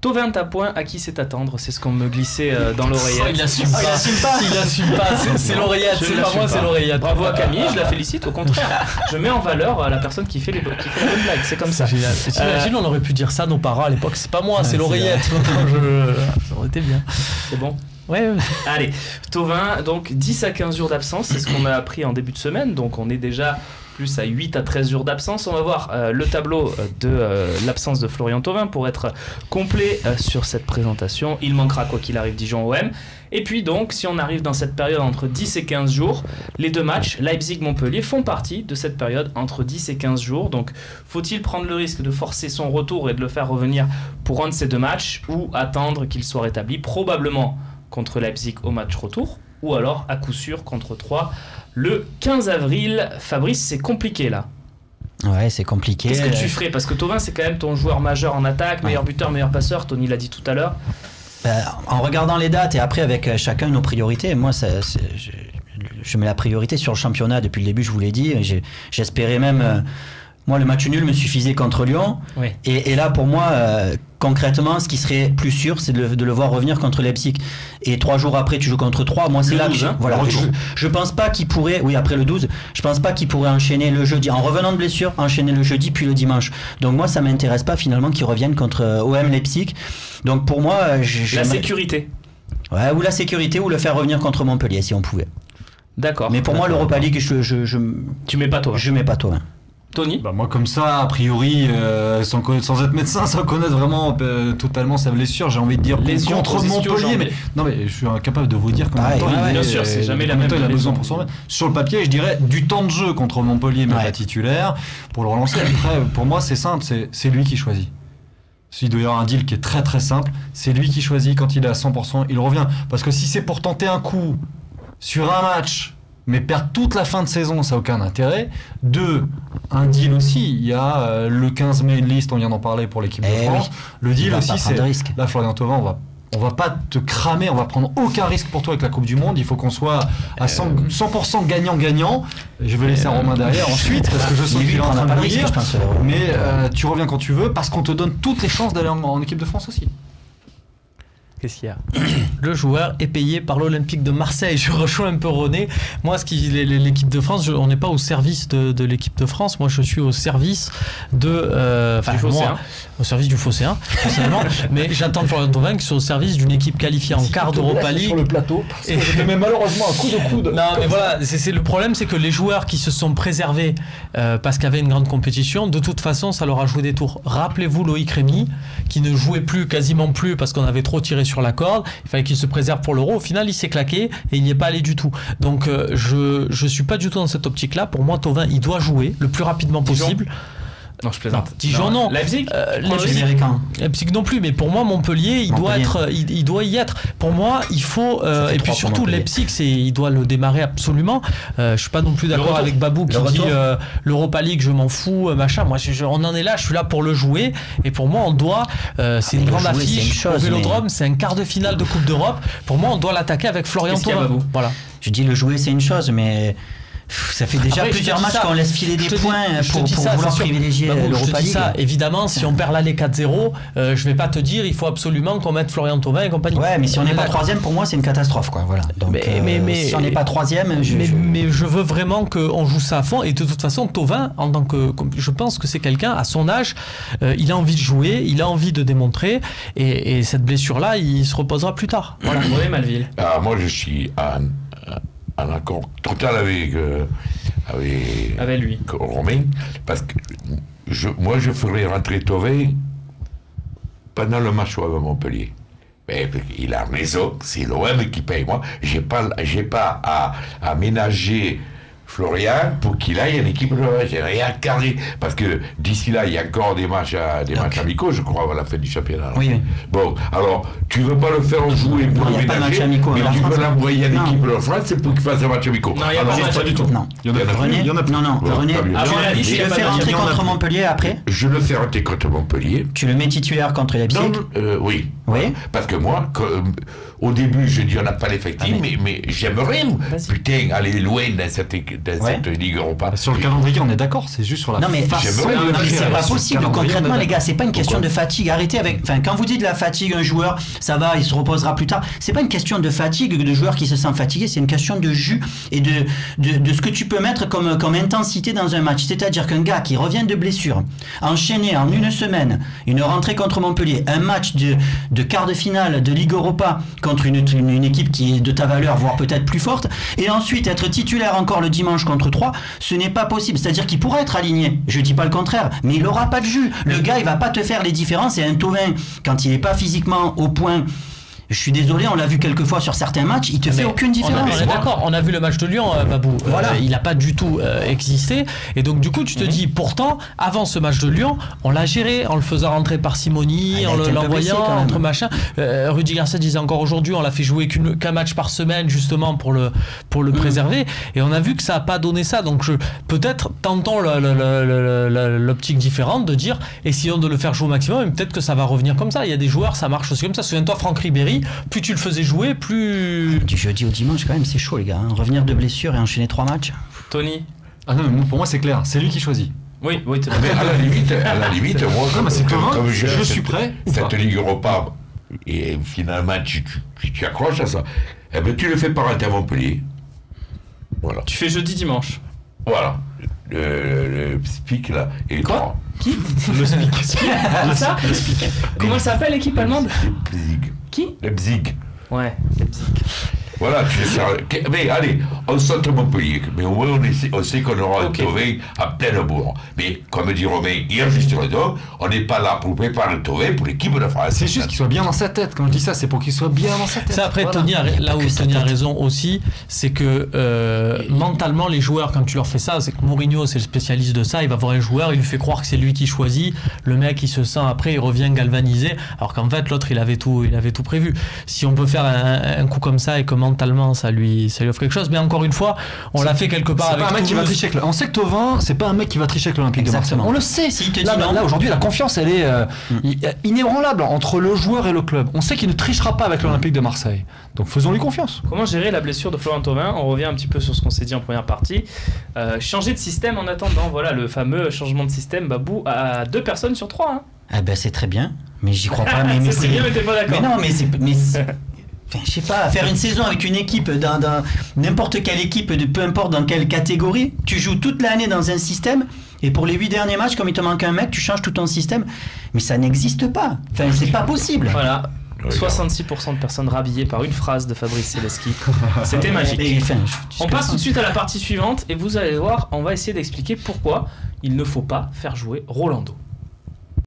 Tovin Tapoin, à qui c'est attendre? C'est ce qu'on me glissait dans l'oreillette. Il assume pas. Il assume pas. C'est l'oreillette. C'est pas moi, c'est l'oreillette. Bravo à Camille, je la félicite. Au contraire, je mets en valeur la personne qui fait les bonnes blagues. C'est comme ça. T'imagines, on aurait pu dire ça à nos parents à l'époque. C'est pas moi, c'est l'oreillette. Ça aurait été bien. C'est bon. Ouais. Allez, Tovin, donc 10 à 15 jours d'absence, c'est ce qu'on a appris en début de semaine. Donc on est déjà plus à 8 à 13 jours d'absence. On va voir le tableau de l'absence de Florian Thauvin pour être complet sur cette présentation. Il manquera quoi qu'il arrive Dijon-OM. Et puis donc, si on arrive dans cette période entre 10 et 15 jours, les deux matchs, Leipzig-Montpellier, font partie de cette période entre 10 et 15 jours. Donc, faut-il prendre le risque de forcer son retour et de le faire revenir pour un de ces deux matchs ou attendre qu'il soit rétabli, probablement contre Leipzig au match retour, ou alors à coup sûr contre 3 le 15 avril. Fabrice, c'est compliqué là. Ouais, c'est compliqué. Qu'est-ce que tu ferais? Parce que Thauvin, c'est quand même ton joueur majeur en attaque, meilleur buteur, meilleur passeur, Tony l'a dit tout à l'heure. En regardant les dates et après avec chacun nos priorités, moi je mets la priorité sur le championnat depuis le début, je vous l'ai dit. J'espérais même... moi, le match nul me suffisait contre Lyon. Oui. Et là, pour moi, concrètement, ce qui serait plus sûr, c'est de le voir revenir contre Leipzig. Et 3 jours après, tu joues contre 3. Moi, c'est là 12, que voilà, je pense pas qu'il pourrait... Oui, après le 12, je pense pas qu'il pourrait enchaîner le jeudi. En revenant de blessure, enchaîner le jeudi puis le dimanche. Donc moi, ça m'intéresse pas finalement qu'il revienne contre OM Leipzig. Donc pour moi... La sécurité. Ouais, ou la sécurité, ou le faire revenir contre Montpellier, si on pouvait. D'accord. Mais pour moi, l'Europa League, tu mets pas Thauvin. Je mets pas Thauvin. Tony? Moi comme ça, a priori, sans être médecin, sans connaître vraiment totalement sa blessure, j'ai envie de dire contre Montpellier, mais je suis incapable de vous dire comment bien sûr, c'est jamais la même. Il a besoin pour son match. Sur le papier, je dirais du temps de jeu contre Montpellier, mais pas titulaire, pour le relancer. Après, pour moi, c'est simple, c'est lui qui choisit. S'il doit y avoir un deal qui est très très simple, c'est lui qui choisit. Quand il est à 100%, il revient. Parce que si c'est pour tenter un coup sur un match, mais perdre toute la fin de saison, ça n'a aucun intérêt. 2, un deal aussi. Il y a le 15 mai, une liste, on vient d'en parler pour l'équipe de France. Le deal aussi, c'est... Là, Florian Thauvin, on va pas te cramer, on va prendre aucun risque pour toi avec la Coupe du Monde. Il faut qu'on soit à 100% gagnant-gagnant. Je vais laisser Romain derrière ensuite, parce que je sens qu'il est en train de lire. Mais tu reviens quand tu veux, parce qu'on te donne toutes les chances d'aller en équipe de France aussi. Qu'est-ce qu'il y a? Le joueur est payé par l'Olympique de Marseille. Je rejoins un peu René. Moi, l'équipe de France, on n'est pas au service de l'équipe de France. Moi, je suis au service au service du Phocéen, personnellement. Mais j'attends de Florian Thauvin qui soit au service d'une équipe qualifiée en quart d'Europa League. Sur le plateau, parce que je te mets malheureusement un coup de coude. Non, mais voilà, c'est le problème, c'est que les joueurs qui se sont préservés parce qu'il y avait une grande compétition, de toute façon, ça leur a joué des tours. Rappelez-vous Loïc Rémy, qui ne jouait quasiment plus parce qu'on avait trop tiré sur la corde. Il fallait qu'il se préserve pour l'Euro. Au final, il s'est claqué et il n'y est pas allé du tout. Donc, je suis pas du tout dans cette optique-là. Pour moi, Thauvin, il doit jouer le plus rapidement possible. Non, je plaisante. Dijon, non. Leipzig Leipzig non plus, mais pour moi, Montpellier, il doit y être. Pour moi, il faut. Et puis surtout, Leipzig, il doit le démarrer absolument. Je suis pas non plus d'accord avec Babou qui dit l'Europa League, je m'en fous, machin. Moi, on en est là, je suis là pour le jouer. Et pour moi, on doit. C'est une grande affiche. Au Vélodrome, c'est un quart de finale de Coupe d'Europe. Pour moi, on doit l'attaquer avec Florian Thauvin. Voilà. Je dis le jouer, c'est une chose, mais. Ça fait déjà plusieurs matchs qu'on laisse filer des points pour vouloir privilégier l'Europa League. Évidemment, si on perd l'aller 4-0, je vais pas te dire il faut absolument qu'on mette Florian Thauvin et compagnie. Ouais, mais si on n'est pas troisième, pour moi, c'est une catastrophe, quoi. Voilà. Donc, si on n'est pas troisième, mais je veux vraiment qu'on joue ça à fond. Et de toute façon, Thauvin, en tant que, je pense que c'est quelqu'un à son âge, il a envie de jouer, il a envie de démontrer, et cette blessure-là, il se reposera plus tard. Voilà. Oui, Malville. Alors, moi, je suis un accord total avec lui. Romain, parce que moi je ferais rentrer Thauvin pendant le match avec Montpellier. Mais il a raison, c'est l'OM qui paye. Moi, j'ai pas à ménager Florian pour qu'il aille en équipe de j'ai rien carré parce que d'ici là il y a encore des matchs amicaux, je crois, à la fin du championnat. Oui. Bon, alors tu veux pas le faire jouer pour le ménager, mais tu veux l'envoyer à l'équipe de France, c'est pour qu'il fasse un match amicaux. Non, il n'y a pas de match du tout. Non. Il y en a plus. Non. René, tu le fais rentrer contre Montpellier après. Je le fais rentrer contre Montpellier. Tu le mets titulaire contre Leipzig. Oui. Oui. Parce que moi, au début, je dis on n'a pas l'effectif, mais j'aimerais, putain, aller loin dans cette Ligue Europa. Sur le calendrier, on est d'accord, c'est juste sur la façon. Non, mais c'est pas possible, concrètement, les gars, c'est pas une question de fatigue. Arrêtez avec. Enfin, quand vous dites de la fatigue, un joueur, ça va, il se reposera plus tard. C'est pas une question de fatigue, de joueur qui se sent fatigué, c'est une question de jus et de ce que tu peux mettre comme intensité dans un match. C'est-à-dire qu'un gars qui revient de blessure, enchaîné en une semaine, une rentrée contre Montpellier, un match de quart de finale de Ligue Europa contre une équipe qui est de ta valeur, voire peut-être plus forte, et ensuite être titulaire encore le dimanche contre 3, ce n'est pas possible. C'est-à-dire qu'il pourra être aligné, je dis pas le contraire, mais il aura pas de jus. Le gars, il va pas te faire les différences, et un Thauvin, quand il est pas physiquement au point, je suis désolé, on l'a vu quelques fois sur certains matchs, il te fait aucune différence. On est d'accord, on a vu le match de Lyon, Babou. Voilà. Il n'a pas du tout existé. Et donc, du coup, tu te dis, pourtant, avant ce match de Lyon, on l'a géré en le faisant rentrer par Simoni, en l'envoyant entre machin. Rudy Garcia disait encore aujourd'hui, on l'a fait jouer qu'un match par semaine, justement, pour le préserver. Et on a vu que ça n'a pas donné ça. Donc, peut-être, tentons l'optique différente de dire, essayons de le faire jouer au maximum, et peut-être que ça va revenir comme ça. Il y a des joueurs, ça marche aussi comme ça. Souviens-toi, Franck Ribéry, plus tu le faisais jouer, plus... Du jeudi au dimanche, quand même, c'est chaud, les gars. Hein. Revenir de blessure et enchaîner 3 matchs. Tony? Pour moi, c'est clair. C'est lui qui choisit. Oui, mais à la limite, moi, comme je suis prêt. Cette Ligue Europa, et finalement, tu accroches à ça. Eh ben, tu le fais pas rater à Montpellier. Voilà. Tu fais jeudi-dimanche. Voilà. Le speak là. Et quoi? Qui? Le speak. Ça? Le speak. Comment ça s'appelle l'équipe allemande? Leipzig. Qui? Leipzig. Ouais, Leipzig. Voilà, mais allez, on saute Montpellier, mais au moins on sait qu'on aura un Thauvin à pleine bourre. Mais comme dit Romain, il a juste raison, on n'est pas là pour préparer le Thauvin pour l'équipe de France. C'est juste qu'il soit bien dans sa tête. Quand je dis ça, c'est pour qu'il soit bien dans sa tête. Ça, après, voilà. Tony là où Tony a raison aussi, c'est que mentalement, les joueurs, quand tu leur fais ça, c'est que Mourinho, c'est le spécialiste de ça, il va voir un joueur, il lui fait croire que c'est lui qui choisit, le mec, il se sent après, il revient galvanisé, alors qu'en fait, l'autre, il avait tout prévu. Si on peut faire un coup comme ça et que mentalement ça lui offre quelque chose, mais encore une fois on l'a fait quelque part avec Toulouse. On sait que Thauvin, c'est pas un mec qui va tricher avec l'Olympique de Marseille. On le sait. S'il te dit là aujourd'hui la confiance elle est inébranlable entre le joueur et le club. On sait qu'il ne trichera pas avec l'Olympique de Marseille, donc faisons-lui confiance. Comment gérer la blessure de Florian Thauvin? On revient un petit peu sur ce qu'on s'est dit en première partie. Changer de système en attendant, voilà le fameux changement de système, Babou, à 2 personnes sur 3 hein. Ah ben c'est très bien, mais j'y crois pas. mais c'est bien, mais t'es pas d'accord. Mais non, mais enfin, je sais pas, faire une saison avec une équipe, dans n'importe quelle équipe, peu importe dans quelle catégorie, tu joues toute l'année dans un système, et pour les 8 derniers matchs, comme il te manque un mec, tu changes tout ton système. Mais ça n'existe pas. Enfin, c'est pas possible. Voilà. 66% de personnes rhabillées par une phrase de Fabrice Céleschi. C'était magique. On passe tout de suite à la partie suivante, et vous allez voir, on va essayer d'expliquer pourquoi il ne faut pas faire jouer Rolando.